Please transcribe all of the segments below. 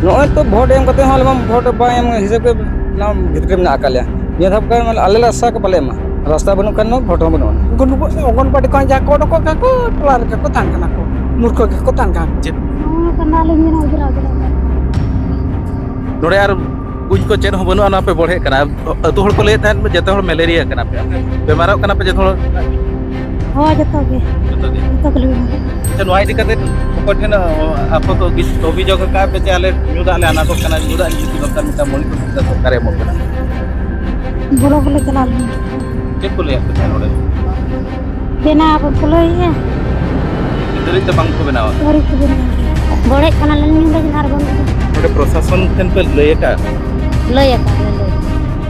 नॉय तो vote M करते हैं भोट बा एम हिसाब के नाम भितर में आकाले ये धब का आले रास्ता के पाले मा रास्ता बनु कन भोट बनु ओगन पार्टी को जा को को का को टोला रे को तान कना को मूर्ख के को तान का कना ले नि उजरा नोड़े यार कुछ को चेन हो बनु ना पे बढ़े कना अतु हड़ को ले थान जते हड़ मलेरिया कना पे बेमार कना पे जते हड़ हो जतो के ले नोई दिकते को ठेन आप तो अभियोग का पे आले नुदा ले आना को कना नुदा जुतु दरकार मिता मणि को सरकार एमो कना बोलो बोले चला चेक को ले आते नोड़े देना आप बोलो ये इधर तो बांग को बनाओ और को बना बड़े कना ले नि हार बन नोड़े प्रशासन ठेन पे लय का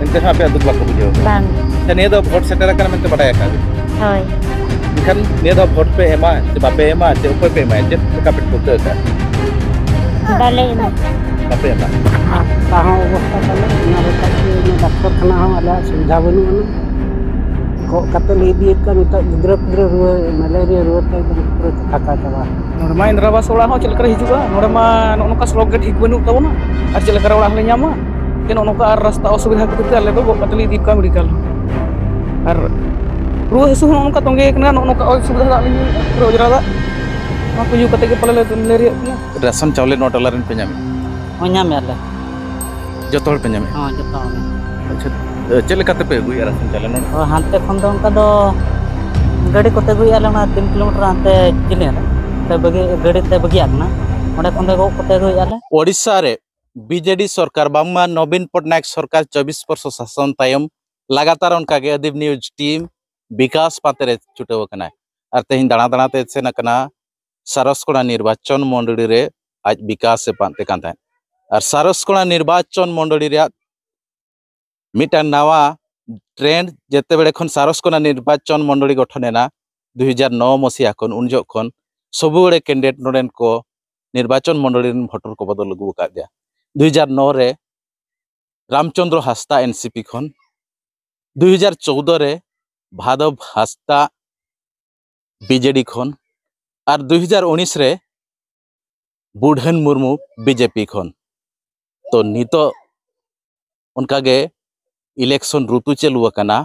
इनते हा पे दुख बाको बुझो बांग तने दो वोट सेटर कना में बडाय का होय kan dia dah vote pe ema sebab pe ema je upai pe ema je ka pet putar ka dale ema apa ema tahu अवस्था kale ina reka ni dokter kena ho ala सुविधा बनु ना को कते ले दिए का मिता गिद्रा रुआ मलेरिया रुआ ते पूरा थका चबा नोडमा इंद्रा बास ओड़ा हो चलकर हिजुगा नोडमा नोनका स्लोक के ठीक बनु तबना और चलकर ओड़ा हले ᱧᱟᱢᱟ के नोनका रास्ता असुविधा के आले दो कतली दीप का मेडिकल और रुआ हसु नोनका तंगे कना नोनका असुविधा आली पूरा उजरा दा मा को यू कते के पले मलेरिया कना राशन चावले नो डॉलर पे ᱧᱟᱢ हो ᱧᱟᱢ याले जतो हड़ पे ᱧᱟᱢ हां जतो अच्छा चले कते पे गुई राशन चावले नो हानते खन दो उनका दो गाड़ी कोते गुई आले ना 3 किलोमीटर हानते चिले ते बगे गाड़ी ते बगे आकना ओडे खन दो कोते गुई आले ओडिशा रे बीजेडी सरकार बांगमा नवीन पटनायक सरकार 24 वर्ष शासन तायम लगातार उनका के अदीब न्यूज टीम विकास पाते छुटव कना और तेहन दाणा दाणा ते सेन कना सारसकोड़ा निर्वाचन मंडली रे आज विकास से पाते कान और सारसकोड़ा निर्वाचन मंडली रे मिटा नवा ट्रेंड जेते बेले खन सारसकोड़ा निर्वाचन मंडली गठन एना 2009 मसीहा खन उनजो खन सबुबेले कैंडिडेट नोडेन को निर्वाचन मंडली भोटर को बदल लगू का दिया 2009 रे रामचंद्र हास्ता एनसीपी खन 2014 रे भादव हास्ता बीजेडी खन और 2019 रे बुढ़न मुर्मू बीजेपी खन तो नितो उनका गे इलेक्शन ऋतु चलू कना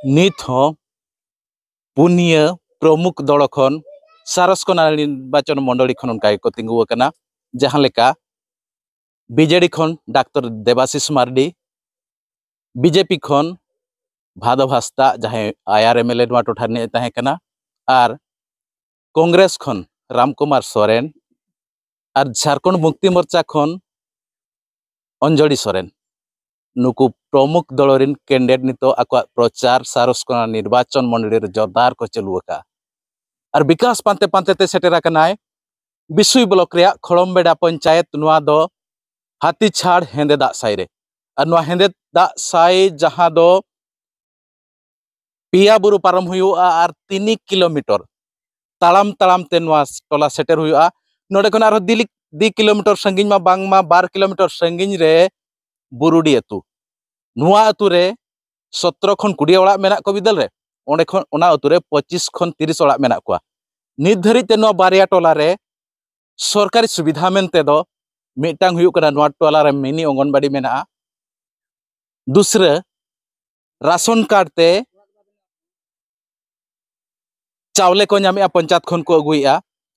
नित हो पुनिया प्रमुख दल खन सारसकोड़ा निर्वाचन मंडली खन उनका को तिंगु कना जहां लेका बीजेडी खन डॉक्टर देवाशीष मार्डी बीजेपी खन भादव हास्ता जहां आईआरएमएलए टोठा ने तहे कना और कांग्रेस खन रामकुमार सोरेन और झारखंड मुक्ति मोर्चा खन अंजलि सोरेन नुकु प्रमुख दल कैंडिडेट नितो आको प्रचार सारसकोड़ा निर्वाचन मंडली रे जोरदार को चलू का और विकास पांते पांते ते सेटेरा कनाय बिसुई ब्लॉक रे खड़मबेड़ा पंचायत नुआ दो हाथी छाड़ हेंदे दा साई रे और नुआ हेंदे दा साई जहां दो पिया बुरु पारम हुआ और 3 किलोमीटर तालाम तालाम ते नुआ टोला सेटर हुआ नोडे खन आरो 2 किलोमीटर संगिन मा बांग मा 12 किलोमीटर संगिन रे बुरुडी अतु नुआ अतु रे 17 खन 20 ओड़ा मेना को बिदल रे ओंडे खन ओना अतु रे 25 खन 30 ओड़ा मेना को नित धरी ते नुआ बारिया टोला रे सरकारी सुविधा मेनते दो मिटांग हुयु कना नुआ टोला रे मिनी अंगनबाड़ी मेना दूसरे राशन कार्ड ते चावले को नामे पंचायत खन को अगुइया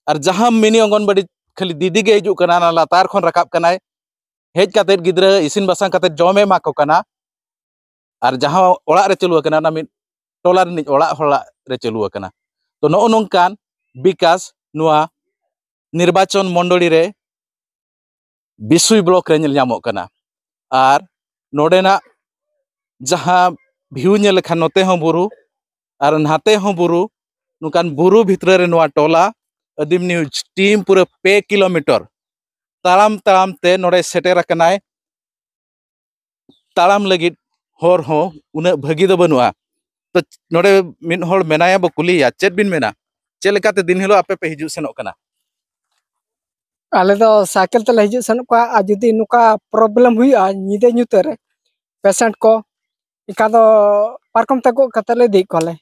और जहां मिनी अंगनबाड़ी खाली दीदी के हजू कना लातार खन रकाब कनाय हेज काते गिद्रा इसिन बासां काते जमे मा को कना और जहां ओड़ा रे चलू कना ना मिन टोला रे ओड़ा होला रे चलू कना तो नो नोंकान विकास नुआ निर्वाचन मंडली रे बिसुई ब्लॉक रे ᱧᱟᱢᱚᱜ कना और नोडेना जहां भ्यू नेल खान नोते हो बुरु और नाते हो बुरु नुकान बुरु भितर रे नुआ टोला अदीम न्यूज टीम पूरा 2 किलोमीटर तालाम तालाम ते नोडे सेटेर कनाय तालाम लगित होर हो उना भागी दो बनुआ तो नोडे मिन होड़ मेनाया बो कुलिया चेत बिन मेना चेलेकाते दिन हिलो आपे पे हिजु सेनो कना आले दो साइकिल ते हिजु सेनो का आ जुदी नुका प्रॉब्लम हुआ निदे ᱧᱩᱛᱮ रे पेशेंट को इका दो पारकम तक कतले दी कोले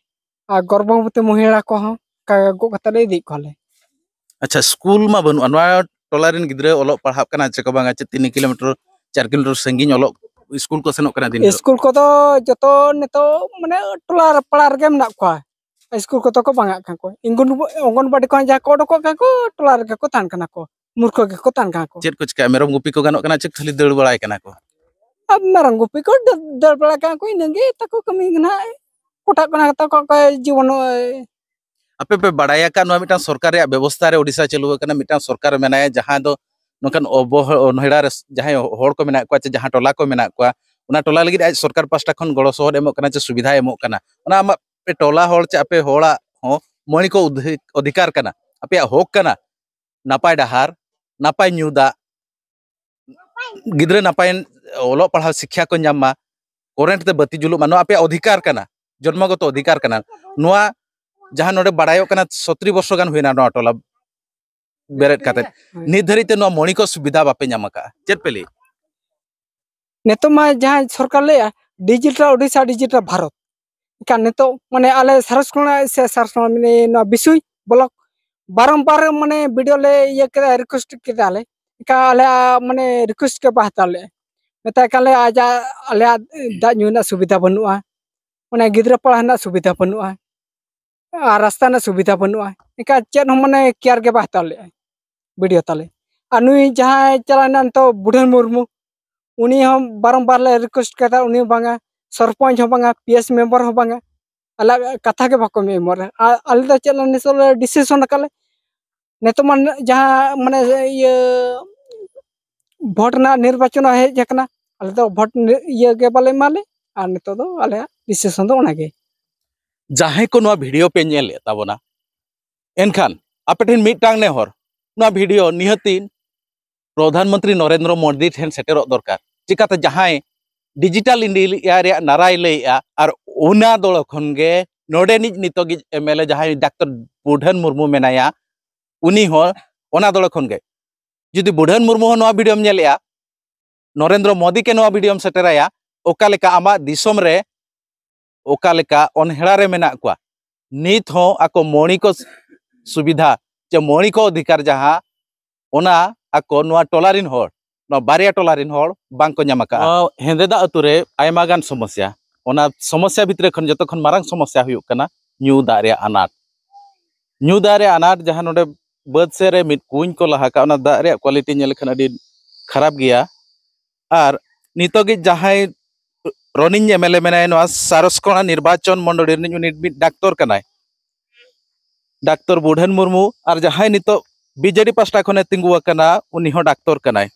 आ गर्भवती महिला को का गो कतले दी कोले अच्छा स्कूल मा बनु अनवा टोला रेन गिद्रे ओलोग पढ़ाव कना चे को बांगा चे 3 किलोमीटर 4 किलोमीटर संगीन ओलोग स्कूल को सेनोग कना दिन स्कूल को तो जतो नेतो माने टोला पड़ा रगे मेना को स्कूल को तो को बांगा का को अंगनबाड़ी को जा को डको का को टोला रगे को तान कना को मूर्ख के को तान का को चेत कुछ का मेरम गुपी को गानो कना चे खाली दौड़ बड़ाय कना को अब मारंग गुपी को दर बड़ा का को नंगे तको कमी गना कोटा कना तको को जीवन आपे पे बड़ाया का नो मिटान सरकार रे व्यवस्था रे ओडिसा चलु कना मिटान सरकार मेनाय जहां दो नोकन नोहेड़ा रे जहां होड़ को मेना को जहां टोला को मेना को उना टोला लगी आज सरकार पास्टा खन गड़ो सहर एमो कना चे सुविधा एमो कना उना आमा पे टोला होड़ चे आपे होड़ा हो मणि को अधिकार कना आपे होक कना नापाय डहार नापाय न्यूदा गिद्रे नापाय ओलो पढ़ा शिक्षा को न्यामा करेंट ते बत्ती जुलु मानो आपे अधिकार कना जन्मगत अधिकार कना नोआ जहां नोडे बड़ायो कना 70 वर्ष गान हुइना नो टोला बेरेट काते निर्धारित नो मणि को सुविधा बापे न्यामका चेत पेली नेतो मा जहां सरकार ले डिजिटल ओडिसा डिजिटल भारत का नेतो माने आले सरसकोना से सरसकोना माने न बिसुई ब्लॉक बारंबार माने वीडियो ले ये के रिक्वेस्ट के आले का आले माने रिक्वेस्ट के बाहताले मेता काले आजा आले दा न्यूना सुविधा बनुआ माने गिद्रा पढ़ाना सुविधा बनुआ रास्ता ना सुविधा बनुआ इका चेन हम माने केयर के बाहताले वीडियो ताले अनुई जहां चलाना तो बुढ़न मुर्मू उनी हम बारंबार ले रिक्वेस्ट करता उनी बांगा सरपंच हो बांगा पीएस मेंबर हो बांगा अलग कथा के बाको मेंबर आले दा चला नेसोल डिसीजन काले नेतो मन जहां माने ये वोट ना निर्वाचन हे जकना आले तो वोट ये के बाले माले आ नेतो दो आले डिसीजन दो ओनागे जहां को नो वीडियो पे नेल ताबोना एनखान आपेठन मिटांग ने हर नो वीडियो निहतिन प्रधानमंत्री नरेंद्र मोदी ठेन सेटेरो दरकार चिकाते जहां डिजिटल इंडिया रे नाराय लैया और उना दल खनगे नोडे नितोगी एमएलए जहां डॉक्टर बुढ़न मुर्मू मेनाया उनी हो ओना दल खनगे जुदी बुढ़न मुर्मू नो वीडियो नेलया नरेंद्र मोदी के नो वीडियो सेटेराया ओका लेका आमा दिसोम रे ओका लेका अनहेड़ा रे मेना को नित हो आको मणि को सुविधा जे मणि को अधिकार जहां ओना आको नुआ टोलारिन होड़ नो बारिया टोलारिन होड़ बांग को न्यामका हेंदेदा अतुरे आयमा गान समस्या ओना समस्या भितरे खन जतो खन मारांग समस्या हुयुक कना न्यू दा रे अनाट जहां नोडे बद से रे मिट कुñ को लहा का ओना दा रे क्वालिटी नेल खन अडी खराब गया और नितोगी जहां रनिंग एमएलए मेनाय नो सारसकोना निर्वाचन मंडली नि मिट डाक्टर कनाय डाक्टर बुढ़न मुर्मू और जहां नितो बीजेडी पास्टा खने तिंगुआ कना उनी हो डाक्टर कनाय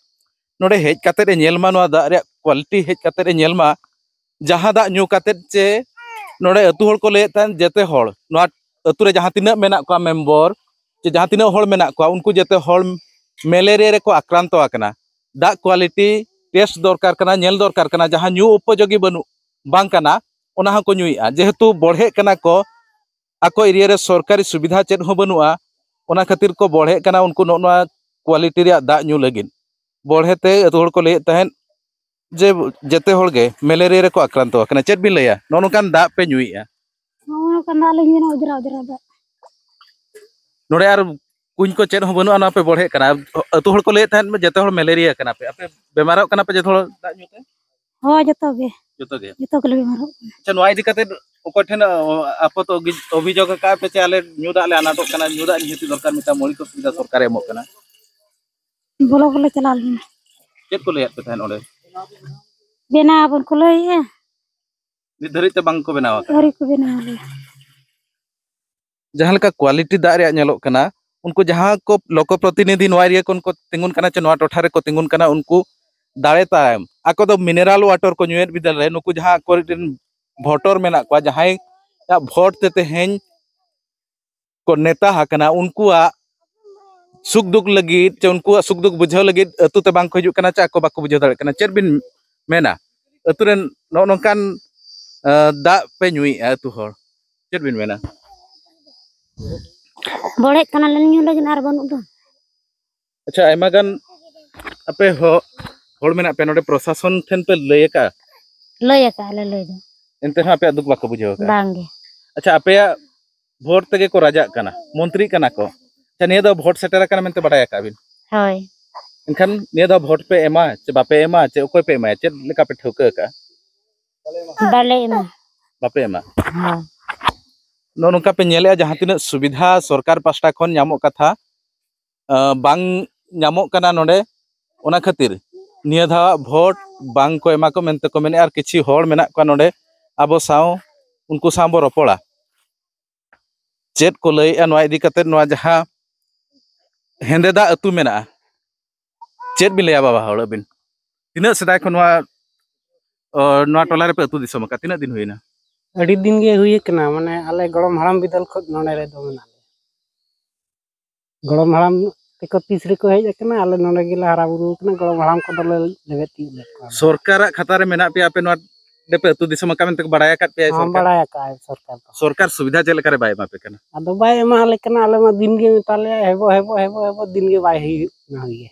नोडे हेज काते रे नेलमा नो दा रे क्वालिटी हेज काते रे नेलमा जहां दा न्यू काते चे नोडे अतु होड़ को ले तान जेते होड़ नो अतु रे जहां तिना मेना को मेंबर जे जहां तिना होड़ मेना को उनको जेते होड़ मलेरिया रे को आक्रांत आकना दा क्वालिटी टेस्ट दरकार कना नेल दरकार कना जहां न्यू उपयोगी बनु बांग कना ओना हा को न्यूइया जेहेतु बढ़े कना को आको एरिया रे सरकारी सुविधा चेद हो बनुआ ओना खातिर को बढ़े कना उनको नो क्वालिटी रे दा न्यू लगिन बढ़ेते अतु होड़ को ले तहन जे जेते होड़ गे मलेरिया रे को आक्रांत आकना चेद बिन लया नो नोकान दा पे न्यूइया नो कना ले जना उजरा उजरा दा नोडे आर कुñ को चेद हो बनुआ ना पे बढ़े कना अतु होड़ को ले तहन जेते होड़ मलेरिया कना पे आपे बेमारो कना पे जेते होड़ दा न्यूते हो जतो गे जतो के मारो अच्छा नोआ इदी काते ओको ठेन आपत अभियोग का पे चाले न्यू दा ले अनाटो कना न्यू दा निहति दरकार मिता मौलिक सुविधा सरकार एमो कना बोलो चला लेना चेद को ले पे तहन ओडे बेना अपन को लइए निर्धारित बांग को बनावा औरी को बेना ले जहां लेका क्वालिटी दा रे नेलोक कना उनको जहां को लोक प्रतिनिधि नोआ एरिया को उनको तिंगुन कना चे नोआ टोठा रे को तिंगुन कना उनको दाड़े तायम आको दो मिनरल वाटर को न्यूएट बिदल रे नुकु जहां कोरिटिन वोटर मेना को जहां भोट देते हैं को नेता हकना उनको सुख दुख लगी चे उनको सुख दुख बुझाव लगी अतु ते बांग को हिजुक कना चे आको बाको बुझाव दाड़े कना चेद बिन मेना अतु रे नो नोकान दा पे न्यूई अतु होड़ चेद बिन मेना बड़े कना ले न्यू लगिन आर बनु दो अच्छा आयमा गान आपे होड़ मेना पे नोडे प्रशासन ठेन पे लयका लय दो एनते आपे दुख बाको बुझाव का बांगे अच्छा आपे भोट तेगे को राजा कना मंत्री कना को अच्छा निया दो भोट सेटर कना मेनते बडाय का बिन Hoi. इनखान निया दा भोट पे एमा चे बापे एमा चे ओकोय पे एमा चे लेका पे ठोका का Bale emang. बापे एमा Hoi. नो नोका पे नेले जहां तिना सुविधा सरकार पास्टा खन ᱧᱟᱢᱚᱜ कथा बांग ᱧᱟᱢᱚᱜ kana नोडे ओना खातिर निया धा भोट बांग को एमा को मेनते को मेने आर किछि होड़ मेना का नोडे आबो साव उनको साव बो रपोड़ा चेत को लई आ नोआ इदी कते नोआ जहां हेंदे दा अतु मेना चेत बिन लया बाबा होड़ बिन तिना सदाय खन नोआ टोला रे पे अतु दिसम का तिना दिन हुइना अड़ी दिन गे हुई कना माने आले गड़म हराम बिदल खत नोने रे दो मेना गड़म हराम तेको तीसरे को हेज कना आले नोने गिला हरा बुरु कना गड़म हराम को दले लेवे ती ले सरकार खाता रे मेना पे आपे नोआ देपे अतु दिसम का मेनते बड़ाया काट पे हम बड़ाया का सरकार तो सरकार सुविधा चले करे बाय मापे कना अदो बाय एमा ले कना आले मा दिन गे मेताले हेबो हेबो हेबो हेबो दिन गे बाय ही ना हुई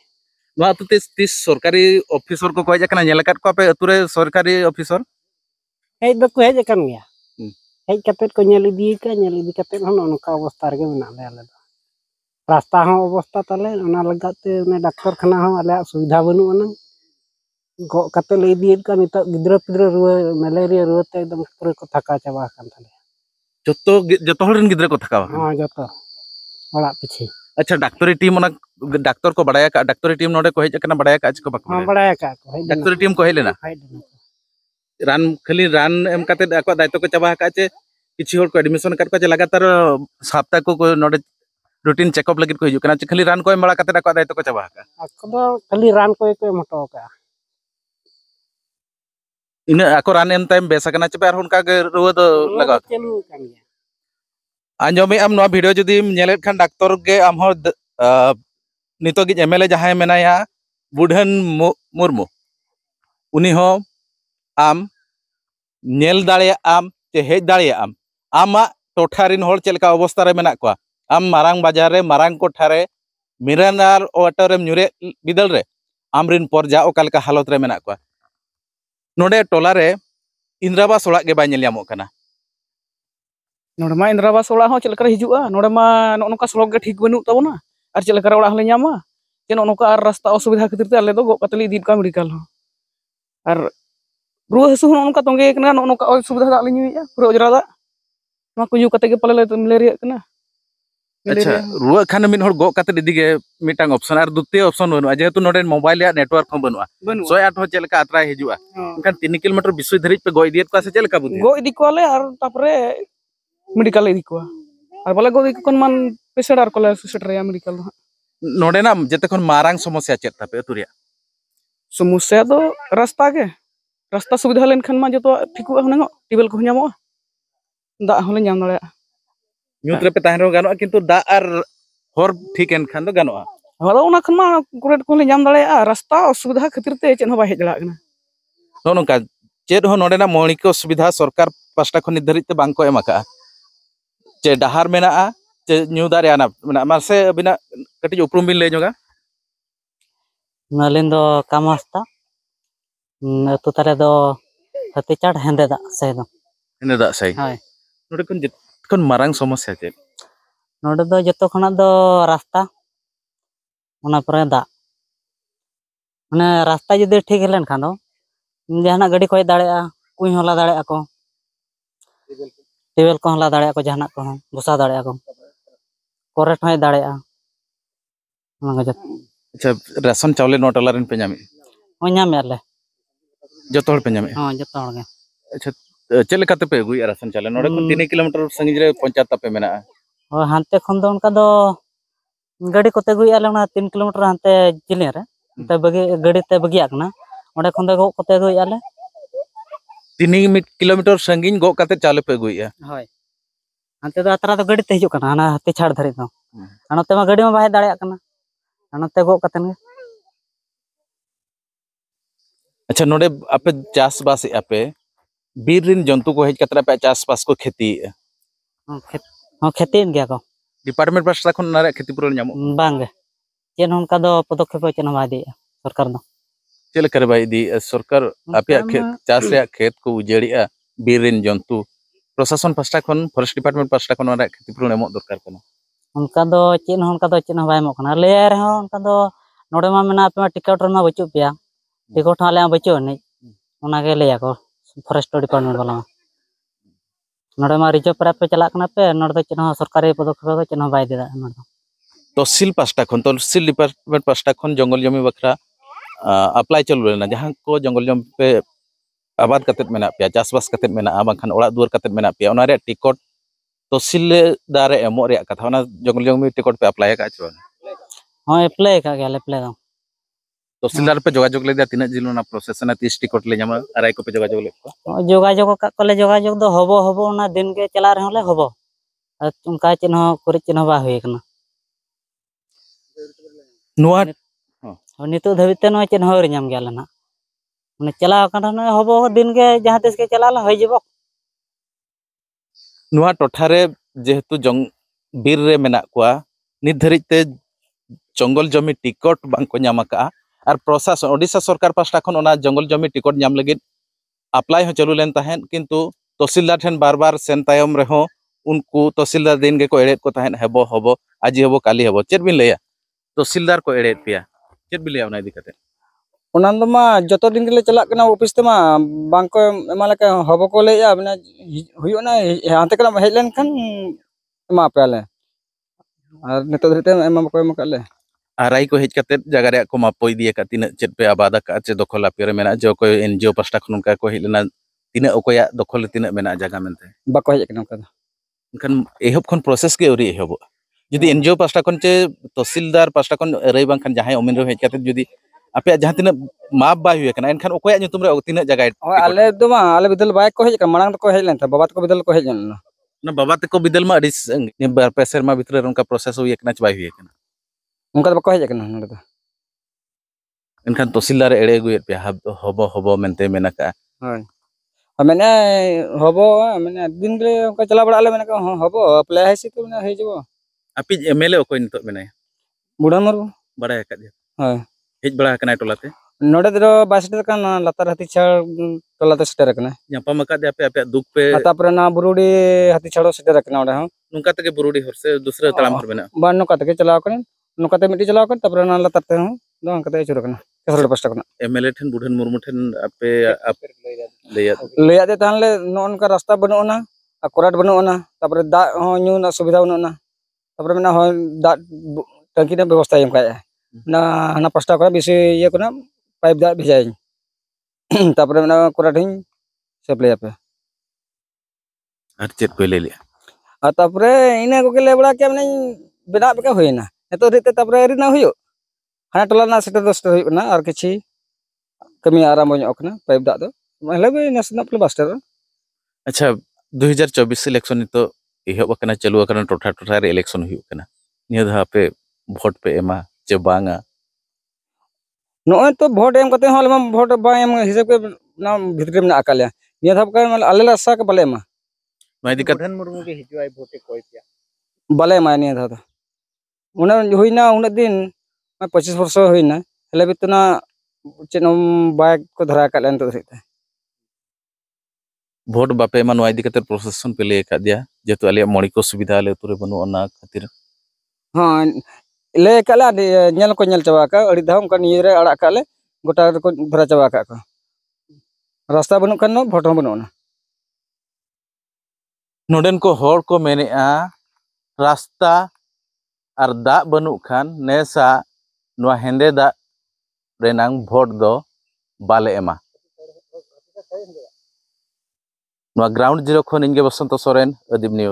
नोआ तो तीस सरकारी ऑफिसर को कोय जकना नेल काट को पे अतु रे सरकारी ऑफिसर हेज दको हेज कन गया हेज कतेत को नेल इदी कतेत हन नका अवस्था रे मेना ले आले रास्ता हो अवस्था ताले ओना लगाते ने डॉक्टर खाना हो आले सुविधा बनु अन गो कते ले इदी का नित गिद्रा पिद्रा रुआ मलेरिया रुआ ते एकदम पूरे को थका चाबा कान ताले जतो हरन गिद्रा को थकावा हां जतो ओड़ा पीछे अच्छा डॉक्टरी टीम ओना डॉक्टर को बड़ाया का डॉक्टरी टीम नोडे को हेज कना बड़ाया का को बाको हां बड़ाया का को हेज डॉक्टरी टीम को हेलेना रान खाली रान एम काते ako दायित्व को चाबा का चे किछि होर को एडमिशन कर को लगातार सप्ताह को नोडे रूटीन चेकअप लगित को हिजु कना खाली रान को एम बड़ा काते ako दायित्व को चाबा का ako do खाली रान को मोटो का इन ako रान एम टाइम बेसा कना चे पर हुनका के रुवा दो लगा चलू कान गया आंजोमे आम नो वीडियो जदि नेलेत खान डॉक्टर के आम हो नितो गे एमएलए जहां मेनाया बुढ़न मुर्मू उनी हो आम नेल दाड़े आम चे हेज दाड़े आमा टोठारिन होड़ चेलका अवस्था रे मेना को आम मारांग बाजार रे मारांग कोठा रे मिरानार वाटर रे न्यूरे बिदल रे आमरिन परजा ओकालका हालत रे मेना को नोडे टोला रे इंद्रावास ओड़ा के बाय नेल यामो कना नोडे मा इंद्रावास ओड़ा हो चलकर हिजुआ नोडे मा नोका सड़क गे ठीक बनु ताबोना और चलकर ओड़ा हले ᱧᱟᱢᱟ जे नोका आर रास्ता असुविधा खातिर ते आले दो गो कतली इदी का मेडिकल हो और रुआ हसु नोका तोंगे कना नोका असुविधा दा लिᱧुया पूरा अजरा दा मा को यू कते गे पले मलेरिया कना अच्छा रुआ खान मिन होड़ गो कते इदी गे मिटांग ऑप्शन और द्वितीय ऑप्शन बनुआ जेहेतु नोडे मोबाइल या नेटवर्क हम बनुआ 108 हो चलका अतरा हिजुआ उनका 3 किलोमीटर विश्व धरित पे गो इदियत को से चलका बुद्धि गो इदी को आले और तापरे मेडिकल इदी को और बोले गो इदी कोन मान पेशेंट आर कोले सेटरिया मेडिकल नोडे ना जते खन मारांग समस्या चेत तापे अतुरिया समस्या दो रास्ता सुविधा लेन खान मा जतो ठिकु हनगो टेबल को ᱧᱟᱢᱚᱜᱼᱟ दा होले ᱧᱟᱢ दाड़े ᱧᱩᱛ ᱨᱮᱯᱮ ᱛᱟᱦᱮᱱ ᱨᱮᱦᱚᱸ ᱜᱟᱱᱚᱜᱼᱟ ᱠᱤᱱᱛᱩ ᱫᱟᱜ ᱟᱨ ᱦᱚᱨ ᱴᱷᱤᱠ ᱮᱱ ᱠᱷᱟᱱ ᱫᱚ ᱜᱟᱱᱚᱜᱼᱟ ᱦᱚᱫᱚ ᱚᱱᱟ ᱠᱷᱟᱱ मा कुरेट को ᱧᱟᱢ दाड़ेया रास्ता असुविधा खातिर ते चेन हो बाय हेज दाड़ा नो नोका चेद हो नोडे ना मौलिक सुविधा सरकार पास्टा खन निर्धारित ते बांग को एम का चे डहार मेना चे न्यू दारे आना मेना मासे बिना कटी उपरुम बिन ले जोगा नलिन दो कामस्ता अतु तारे दो हते चाड हेंदे दा सही दो इन दा सही हाय नोडे खन मारांग समस्या चे नोडे दो जतो खना दो रास्ता ओना परे दा माने रास्ता जदि ठीक हेलेन खान दो जहाना गाड़ी को दाड़ेया कुई होला दाड़ेया को टेबल को होला दाड़ेया को जहाना को घुसा दाड़ेया को कोरेट होय दाड़ेया ओना गजत अच्छा राशन चावले नो डॉलर पे ᱧᱟᱢᱮ हो ᱧᱟᱢ याले जतो हर पे ᱧᱟᱢᱮ हां जतो हर गे अच्छा चेल काते पे गुई राशन चावले नोडे खन 3 किलोमीटर संगिज रे पंचायत पे मेना हो हानते खन दो उनका दो गाड़ी कोते गुई आले ना 3 किलोमीटर हानते जिले रे ते बगे गाड़ी ते बगिया कना ओंडे खन दो गो कोते गुई आले 3 किलोमीटर संगिज गो काते चाले पे गुईया होय हानते दो अतरा दो गाड़ी ते हिजु कना हाना हते छाड़ धरि दो अनते मा गाड़ी मा बाहे दाड़ेया कना अनते गो कतन गे अच्छा नोडे आपे चास बास आपे बीर रिन जंतु को हेज कतरा पे चास बास को खेती हो खेती गया को डिपार्टमेंट पास्टा खन नारे खेती पुरो ᱧᱟᱢᱚᱜ बांगे चेन उनका दो पदक्षेप चेन बा दी सरकार दो चेल करे भाई दी सरकार आपे चास रे खेत को उजेड़िया बीर रिन जंतु प्रशासन पास्टा खन फॉरेस्ट डिपार्टमेंट पास्टा खन नारे खेती पुरो ᱧᱟᱢᱚᱜ दरकार कना उनका दो चेन उनका दो चेन बाय मो कना ले रे हो उनका दो नोड़े मा मेना पे टिकट रमा बचु पेया टिकट हाले बचु नि ओना के ले को फॉरेस्ट डिपार्टमेंट वाला नोड़े मा रिजर्व पर पे चला कना पे नोड़ दो चिन्ह सरकारी पदक्षेप दो चिन्ह बाय देदा नोड़ तहसील पास्टा खन तहसील डिपार्टमेंट पास्टा खन जंगल जमी बखरा अप्लाई चलू लेना जहां को जंगल जमी पे आबाद कतेत मेना पे चासबास कतेत मेना बांखान ओड़ा दुआर कतेत मेना पे ओना रे टिकट तहसीलदार एमो रे कथा ओना जंगल जमी टिकट पे अप्लाई का छ हां अप्लाई का गेले अप्लाई दो तहसीलदार पे जोगाजोग ले दिना जिल ना प्रोसेस ना 30 टिकट ले ᱧᱟᱢᱟ आराई को पे जोगाजोग ले को जोगाजोग का कोले जोगाजोग दो हबो हबो ओना दिन के चला रहे होले हबो उनका चिन्ह कुरि चिन्ह बा होय कना नुआ नितो धबिते नो चिन्ह हर नाम गेला ना माने चला कना हबो दिन के जहां तिस के चला ला होय जबो नुआ टोठा रे जेहेतु जंग बीर रे मेना कोआ नित धरित ते जंगल जमी टिकट बांग को ᱧᱟᱢ का और प्रशासन ओडिशा सरकार पास्टा खन ओना जंगल जमी टिकट ᱧᱟᱢ लगित अप्लाई हो चलू लेन तहन किंतु तहसीलदार ठेन बार बार सेन तायम रहो उनको तहसीलदार दिन के को एड़ेत को तहन हेबो हबो आजी हबो काली हबो चेत बिन लेया तहसीलदार को एड़ेत पिया चेत बिन लेया ओना इदी कते ओना दो मा जतो दिन के चला कना ऑफिस ते मा बांग को एमा लेका हबो को लेया माने हुयो ना हांते कना हेज लेन खान एमा पेले और नितो धरते एमा को एमा काले आराई को हेज कते जगह रे को मापो इदी का तिना चेत पे आबादा का चे दखल आपिरे मेना जो को एनजीओ पास्टा खन उनका को हेलना तिना ओकोया दखल तिना मेना जगह मेनते बाको हेज कना का खान एहब खन प्रोसेस के उरी एहब जुदी एनजीओ पास्टा खन चे तहसीलदार पास्टा खन रई बांग खान जहां उमिन रे हेज कते जुदी आपे जहां तिना माप बाय हुए कना एनखान ओकोया nyutum रे तिना जगह आले दो मा आले बिदल बाय को हेज का मांग को हेज लेन था बाबा को बिदल को हेज लेन ना बाबा तको बिदल मा अडिस पेसर मा भितर उनका प्रोसेस हुए कना चबाय हुए कना उनका बाको हेज कना नडे एनखान तहसीलदार एड़े गुए पे हबो हबो मेनते मेना का हाय मैंने हबो मैंने दिन के उनका चला बड़ा आले मैंने का हबो अप्लाई है सी तो मैंने हे जबो आपी एमएलए ओकोय नितो मेना बुढ़ा मरु बड़ा का दिया हाय हेज बड़ा कना टोलाते नोडे दरो बासटे का लातार हाथी छाड़ टोलाते सेटर कना ᱧᱟᱯᱟᱢ ᱟᱠᱟᱫ ᱫᱮ ᱟᱯᱮ दुख पे तापर ना बुरुडी हाथी छाड़ो सेटर कना ओडे हूं नुका तके बुरुडी हर से दूसरे तलाम हर मेना बान नो काते चलाव कने नो काते मिटी चलाव कने तापर ना लातार ते हूं दोन काते चुर कना कसर पास्टा कना एमएलए ठन बुढ़न मुर्मू ठन आपे लेया लेया दे तानले नोन का रास्ता बनो ना कोराट बनो ना तापर दा हो न्यू ना सुविधा बनो ना तापर मेना हो दा टंकी ना व्यवस्था एम काया ना हना पास्टा का बिसे ये कना पाइप दा भेजाई तापर मेना कोराट हिं सप्लाई पे और चेत को ले लिया आ तापरे इना को के ले बड़ा के मने बेना बेका होइना एतो रिते तापरे रिना हुयो हाना टोला ना सेटर दस्टर हुयो ना और किछि कमी आराम हो कना पाइप दा दो मतलब नेशनल प्ले बास्टर अच्छा 2024 इलेक्शन तो एहब कना चालू कना टोठा टोठा रे इलेक्शन हुयो कना निया धा पे वोट पे एमा चे बांगा नोय तो वोट एम कते हल में वोट बा एम हिसाब के ना भितर में आकाले निया धा का आले लासा के बले मा नय दिक्कत बुढ़न मुर्मू के हिजुआई वोट कोई पिया बले मा निया धा उना होइना उना दिन 25 वर्ष होइना हले बितना चेनो बाइक को धरा का लेन तो रहता वोट बापे मा नय दिक्कत प्रोसेसन पे ले का दिया जेतु आले मणि को सुविधा ले तुरे बनु ओना खातिर हां ले कला नेल को नेल चबा का अड़ी धाम का निये रे अड़ा काले गोटा को धरा चबा का रास्ता बनु कन वोट हो बनु ना नोडेन को हर को मेने रास्ता और दा बनु खान नेसा नुआ हेंदे दा रेनांग वोट दो बाले एमा नुआ ग्राउंड जीरो खन इंगे बसंत सोरेन अदीब न्यूज।